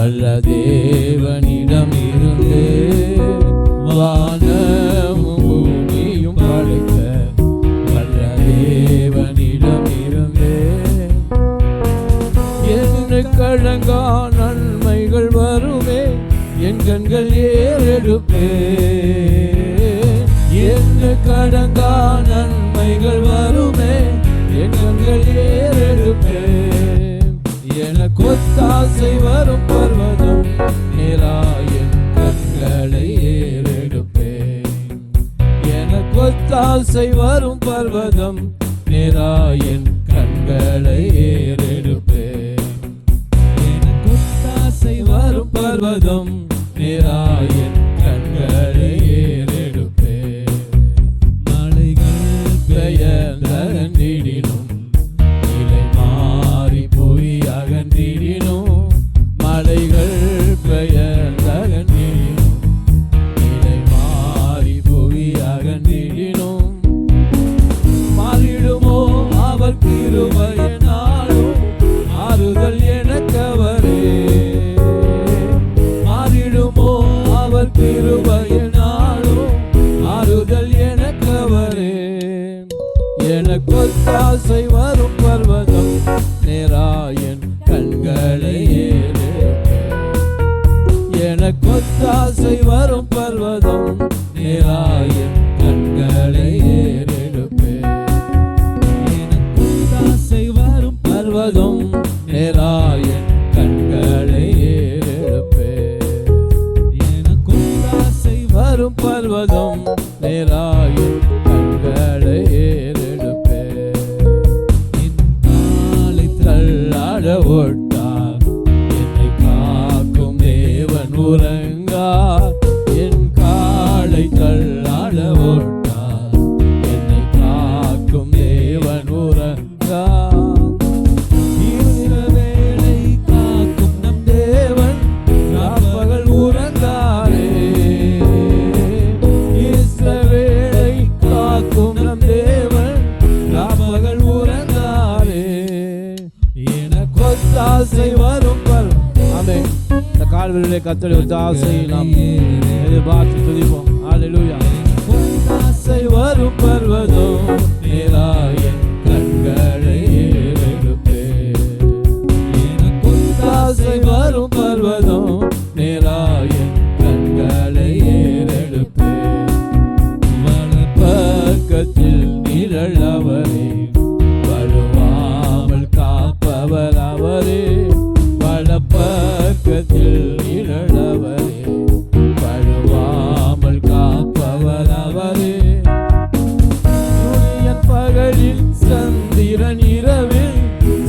வல்ல தேவனிடம் இருந்து வானமும் பூமியும் படைத்த வல்ல தேவனிடம் இருந்து எண்ணுக்கடங்கா நன்மைகள் வருமே, என் கண்கள் ஏறெடுப்பே. எண்ணுக்கடங்கா நன்மைகள் வருமே, என் கண்கள் ஏறெடுப்பே. எனக்கு ஒத்தாசை வரும் பர்வதம் நேராயன் கண்களை ஏறெடுப்பேன். எனக்கு ஒத்தாசை வரும் பர்வதம் நேராயன் கண்களை ஏறெடுப்பேன். எனக்கு ஒத்தாசை வரும் பர்வதம் நேராயன் கண்களை ஏறெடுப்பேன். மலைகள் பெயர்ந்தடினும் மலைகள் பெயர்ந்தகன்றினும் நிலை மாறி புவி அகன்றினும் மாறிடுமோ அவர் கிருபையினாலும் ஆறுதல் எனக்கவரே. மாறிடுமோ அவர் கிருபையினாலும் ஆறுதல் எனக்கவரே. எனக்கு ஒத்தாசை வரும் பர்வதம் நேராயன் கண்களை ஏறெடுப்பேன். எனக்கு ஒத்தாசை வரும் பர்வதம் நேராயன் கண்களை ஏறெடுப்பேன். எனக்கு ஒத்தாசை வரும் பர்வதம் நேராயன் கண்களை ஏறெடுப்பேன். எனக்கு ஒத்தாசை வரும் பர்வதம் நேராயன் கண்களை ஏறெடுப்பேன். தள்ளாட ஓட்டார் என்னை காக்கும் தேவன் உறங்கார். என் காலை தள்ளாட ஓட்டார் என்னை காக்கும் தேவன் உறங்கார். வேளை காக்கும் நம் தேவன் ராப்பகல் உறங்காரே. வேளை காக்கும் நம் தேவன் ராப்பகல் உறங்காரே. ஒத்தாசை வரும் ஆமென். இந்த கால்களிலே கர்த்தருடைய ஒத்தாசையை நாம் எதிர்பார்த்து துதிப்போம். அல்லேலூயா. ஒத்தாசை வரும் பர்வதம் நேராயன் கண்களை ஏறெடுப்பேன். எனக்கு ஒத்தாசை வரும் பர்வதம் நேராயன் கண்களை ஏறெடுப்பேன். வலப்பக்கத்தில் நிழல் அவரே, வலுவாமல் காப்பவர் அவரே. வலப்பக்கத்தில் நிழல் அவரே, வலுவாமல் காப்பவர் அவரே. சூரியன் பகலில் சந்திரன் இரவில்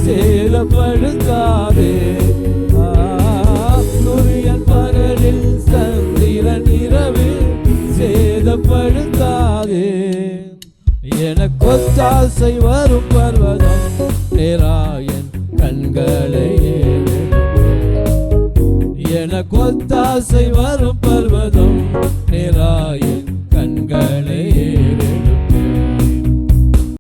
சேதப்படுத்தாதே. சூரியன் பகலில் சந்திரன் இரவில் சேதப்படுத்தாதே. எனக்கு ஒத்தாசை வரும் பர்வதம் நேராயன் கண்களை ஏறெடுப்பேன். எனக்கு ஒத்தாசை வரும் பர்வதம் நேராயன்